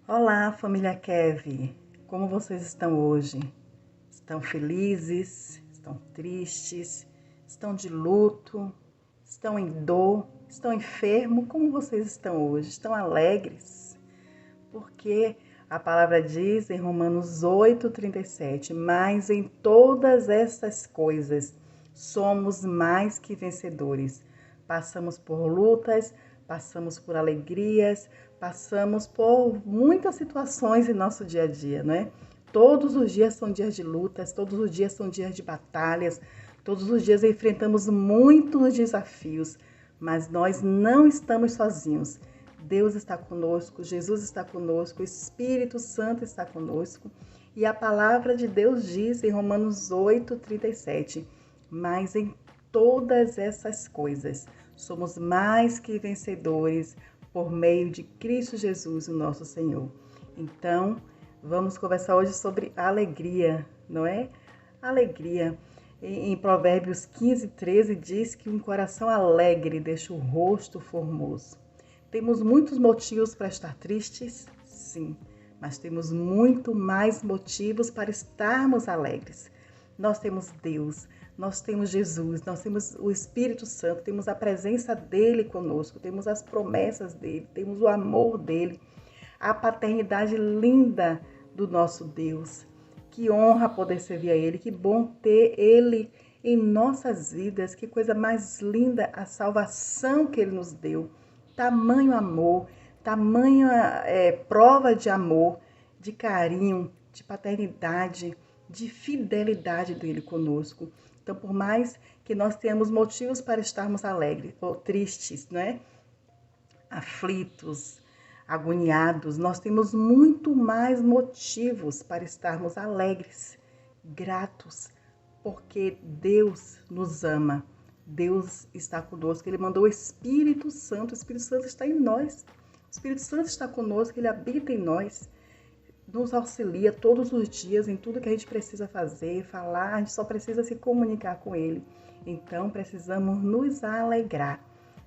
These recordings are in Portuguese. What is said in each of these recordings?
Olá, família Kev. Como vocês estão hoje? Estão felizes? Estão tristes? Estão de luto? Estão em dor? Estão enfermos? Como vocês estão hoje? Estão alegres? Porque a palavra diz em Romanos 8:37, mas em todas essas coisas somos mais que vencedores. Passamos por lutas, passamos por alegrias, passamos por muitas situações em nosso dia a dia, né? Todos os dias são dias de lutas, todos os dias são dias de batalhas, todos os dias enfrentamos muitos desafios, mas nós não estamos sozinhos. Deus está conosco, Jesus está conosco, o Espírito Santo está conosco. E a palavra de Deus diz em Romanos 8:37, mas em todas essas coisas somos mais que vencedores por meio de Cristo Jesus, o nosso Senhor. Então, vamos conversar hoje sobre alegria, não é? Alegria. Em Provérbios 15:13 diz que um coração alegre deixa o rosto formoso. Temos muitos motivos para estar tristes? Sim, mas temos muito mais motivos para estarmos alegres. Nós temos Deus, nós temos Jesus, nós temos o Espírito Santo, temos a presença dele conosco, temos as promessas dele, temos o amor dele, a paternidade linda do nosso Deus. Que honra poder servir a ele, que bom ter ele em nossas vidas, que coisa mais linda a salvação que ele nos deu. Tamanho amor, tamanha prova de amor, de carinho, de paternidade, de fidelidade dele conosco. Então, por mais que nós tenhamos motivos para estarmos alegres ou tristes, né? Aflitos, agoniados, nós temos muito mais motivos para estarmos alegres, gratos, porque Deus nos ama. Deus está conosco, Ele mandou o Espírito Santo está em nós. O Espírito Santo está conosco, Ele habita em nós, nos auxilia todos os dias em tudo que a gente precisa fazer, falar, a gente só precisa se comunicar com Ele. Então, precisamos nos alegrar,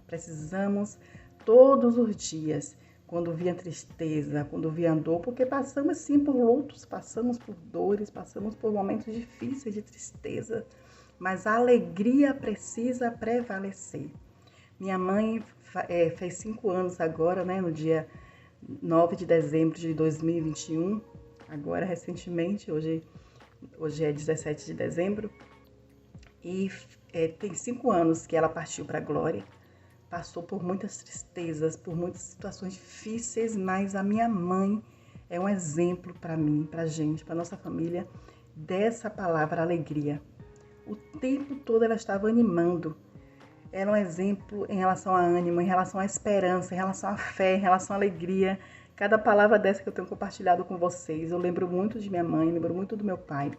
precisamos todos os dias, quando vier tristeza, quando vier dor, porque passamos sim por lutos, passamos por dores, passamos por momentos difíceis de tristeza, mas a alegria precisa prevalecer. Minha mãe fez 5 anos agora, né, no dia 9 de dezembro de 2021, agora recentemente, hoje é 17 de dezembro, e tem 5 anos que ela partiu para a glória. Passou por muitas tristezas, por muitas situações difíceis, mas a minha mãe é um exemplo para mim, para a gente, para nossa família, dessa palavra alegria. O tempo todo ela estava animando. Era um exemplo em relação a ânimo, em relação à esperança, em relação à fé, em relação à alegria. Cada palavra dessa que eu tenho compartilhado com vocês, eu lembro muito de minha mãe, lembro muito do meu pai.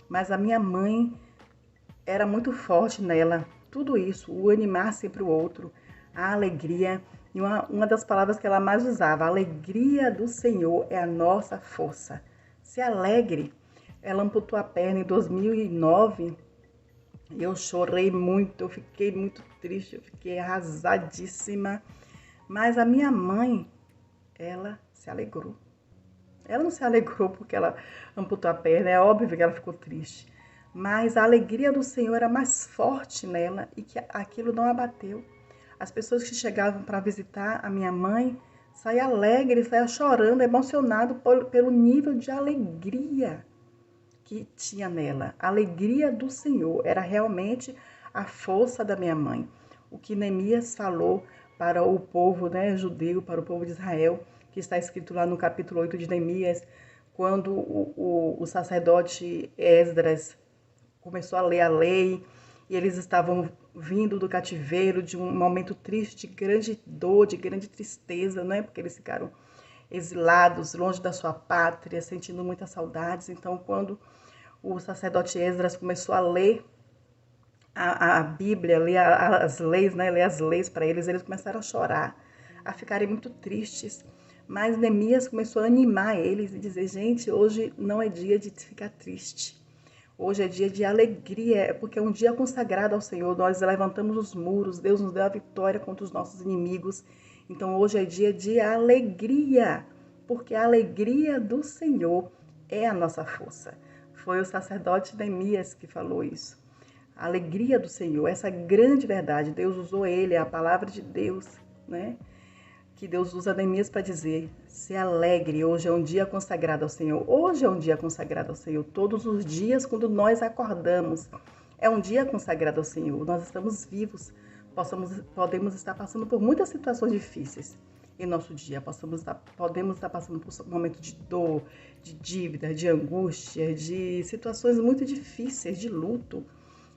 Mas a minha mãe era muito forte nela. Tudo isso, o animar sempre o outro, a alegria. E uma das palavras que ela mais usava, a alegria do Senhor é a nossa força. Se alegre. Ela amputou a perna em 2009 e eu chorei muito, eu fiquei muito triste, eu fiquei arrasadíssima. Mas a minha mãe, ela se alegrou. Ela não se alegrou porque ela amputou a perna, é óbvio que ela ficou triste. Mas a alegria do Senhor era mais forte nela e que aquilo não abateu. As pessoas que chegavam para visitar a minha mãe saíam alegres, saíam chorando, emocionados pelo nível de alegria que tinha nela. A alegria do Senhor era realmente a força da minha mãe. O que Neemias falou para o povo, né, judeu, para o povo de Israel, que está escrito lá no capítulo 8 de Neemias, quando o sacerdote Esdras começou a ler a lei, e eles estavam vindo do cativeiro, de um momento triste, de grande dor, de grande tristeza, né? Porque eles ficaram exilados, longe da sua pátria, sentindo muitas saudades. Então, quando o sacerdote Esdras começou a ler a Bíblia, ler as leis, né? Ler as leis para eles, eles começaram a chorar, a ficarem muito tristes. Mas Neemias começou a animar eles e dizer, gente, hoje não é dia de ficar triste. Hoje é dia de alegria, porque é um dia consagrado ao Senhor. Nós levantamos os muros, Deus nos deu a vitória contra os nossos inimigos. Então hoje é dia de alegria. porque a alegria do Senhor é a nossa força. Foi o sacerdote Neemias que falou isso. A alegria do Senhor, essa grande verdade, Deus usou ele, a palavra de Deus, né? Que Deus usa Neemias para dizer: se alegre, hoje é um dia consagrado ao Senhor. Hoje é um dia consagrado ao Senhor. Todos os dias, quando nós acordamos, é um dia consagrado ao Senhor. Nós estamos vivos, podemos estar passando por muitas situações difíceis em nosso dia. Podemos estar passando por um momento de dor, de dívida, de angústia, de situações muito difíceis, de luto.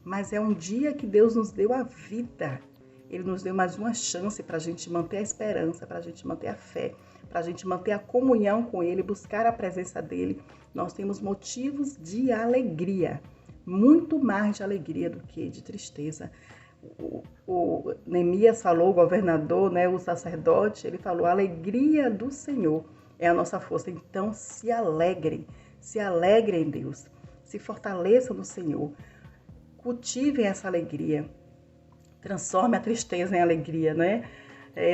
Mas é um dia que Deus nos deu a vida. Ele nos deu mais uma chance para a gente manter a esperança, para a gente manter a fé, para a gente manter a comunhão com Ele, buscar a presença dEle. Nós temos motivos de alegria, muito mais de alegria do que de tristeza. O Neemias falou, o governador, né, o sacerdote, ele falou: a alegria do Senhor é a nossa força. Então se alegrem em Deus, se fortaleçam no Senhor, cultivem essa alegria. Transforme a tristeza em alegria, né?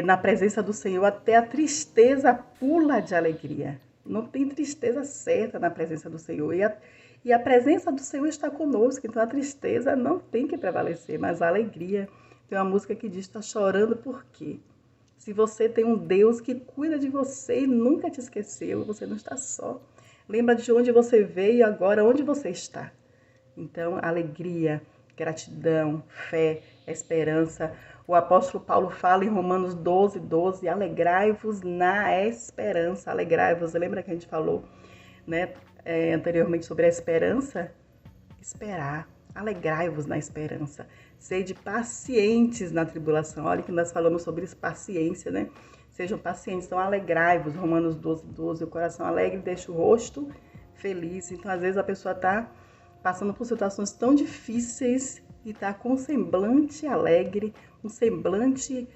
Na presença do Senhor, até a tristeza pula de alegria. Não tem tristeza certa na presença do Senhor. E a presença do Senhor está conosco, então a tristeza não tem que prevalecer, mas a alegria. Tem uma música que diz: está chorando por quê? Se você tem um Deus que cuida de você e nunca te esqueceu, você não está só. Lembra de onde você veio e agora onde você está. Então, alegria, gratidão, fé, esperança. O apóstolo Paulo fala em Romanos 12:12, alegrai-vos na esperança. Alegrai-vos, lembra que a gente falou, né, anteriormente sobre a esperança? Esperar, alegrai-vos na esperança. Sede pacientes na tribulação. Olha que nós falamos sobre isso, paciência, né? Sejam pacientes, então alegrai-vos, Romanos 12:12, o coração alegre deixa o rosto feliz. Então, às vezes a pessoa está passando por situações tão difíceis e está com um semblante alegre, um semblante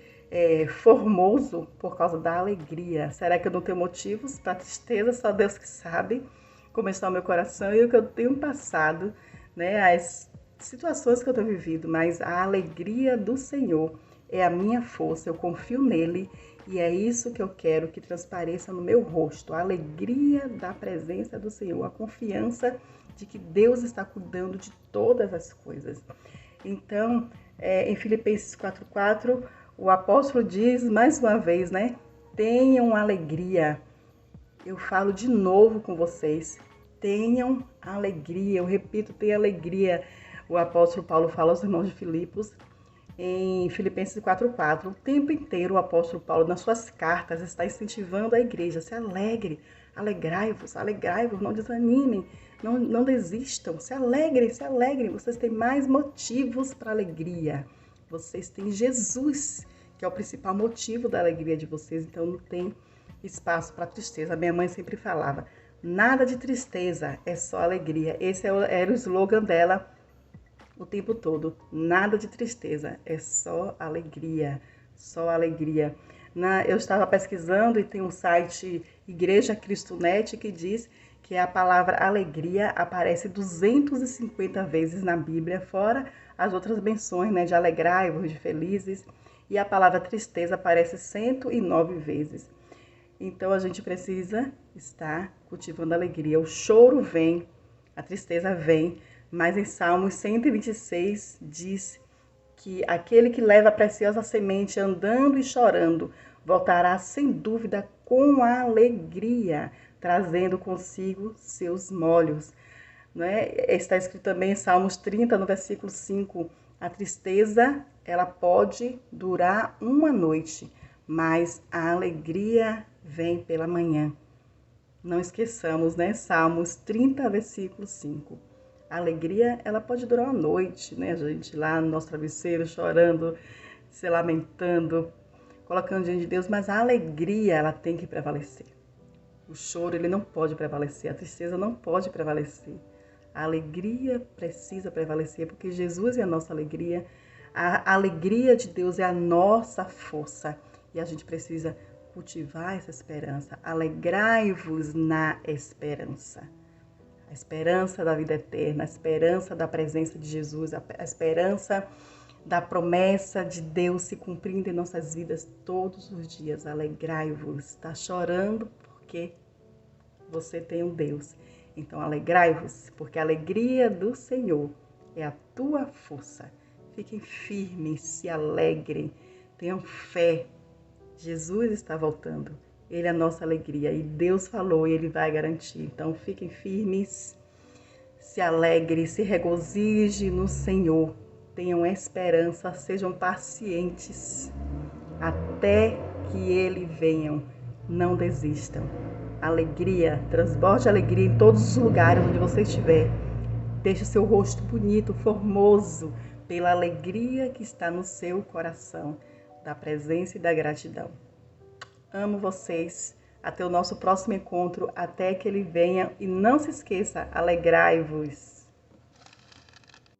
formoso por causa da alegria. Será que eu não tenho motivos para tristeza? Só Deus que sabe como está o meu coração e o que eu tenho passado, né? As situações que eu tenho vivido, mas a alegria do Senhor é a minha força, eu confio nele e é isso que eu quero que transpareça no meu rosto, a alegria da presença do Senhor, a confiança de que Deus está cuidando de todas as coisas. Então, em Filipenses 4:4, o apóstolo diz mais uma vez, né? Tenham alegria. Eu falo de novo com vocês. Tenham alegria. Eu repito, tenham alegria. O apóstolo Paulo fala aos irmãos de Filipos em Filipenses 4:4. O tempo inteiro o apóstolo Paulo, nas suas cartas, está incentivando a igreja. Se alegre, alegrai-vos, não desanimem. Não desistam, se alegrem, vocês têm mais motivos para alegria. Vocês têm Jesus, que é o principal motivo da alegria de vocês, então não tem espaço para tristeza. A minha mãe sempre falava: nada de tristeza, é só alegria. Esse era o slogan dela o tempo todo: nada de tristeza, é só alegria, só alegria. Eu estava pesquisando e tem um site Igreja Cristo Net que diz que a palavra alegria aparece 250 vezes na Bíblia, fora as outras menções, né, de alegrai-vos, de felizes, e a palavra tristeza aparece 109 vezes. Então a gente precisa estar cultivando alegria. O choro vem, a tristeza vem, mas em Salmos 126 diz que aquele que leva a preciosa semente andando e chorando voltará sem dúvida com alegria, trazendo consigo seus molhos. Né? Está escrito também em Salmos 30, no versículo 5, a tristeza ela pode durar uma noite, mas a alegria vem pela manhã. Não esqueçamos, né? Salmos 30, versículo 5. A alegria ela pode durar uma noite, né? A gente lá no nosso travesseiro chorando, se lamentando, colocando diante de Deus, mas a alegria ela tem que prevalecer. O choro, ele não pode prevalecer, a tristeza não pode prevalecer. A alegria precisa prevalecer, porque Jesus é a nossa alegria. A alegria de Deus é a nossa força. E a gente precisa cultivar essa esperança. Alegrai-vos na esperança. A esperança da vida eterna, a esperança da presença de Jesus, a esperança da promessa de Deus se cumprindo em nossas vidas todos os dias. Alegrai-vos. Está chorando? porque você tem um Deus. Então alegrai-vos, porque a alegria do Senhor é a tua força. Fiquem firmes, se alegrem, tenham fé. Jesus está voltando. Ele é a nossa alegria e Deus falou e Ele vai garantir. Então fiquem firmes, se alegrem, se regozijem no Senhor. Tenham esperança, sejam pacientes até que Ele venha. Não desistam. Alegria, transborde alegria em todos os lugares onde você estiver. Deixe seu rosto bonito, formoso, pela alegria que está no seu coração, da presença e da gratidão. Amo vocês. Até o nosso próximo encontro, até que ele venha. E não se esqueça, alegrai-vos.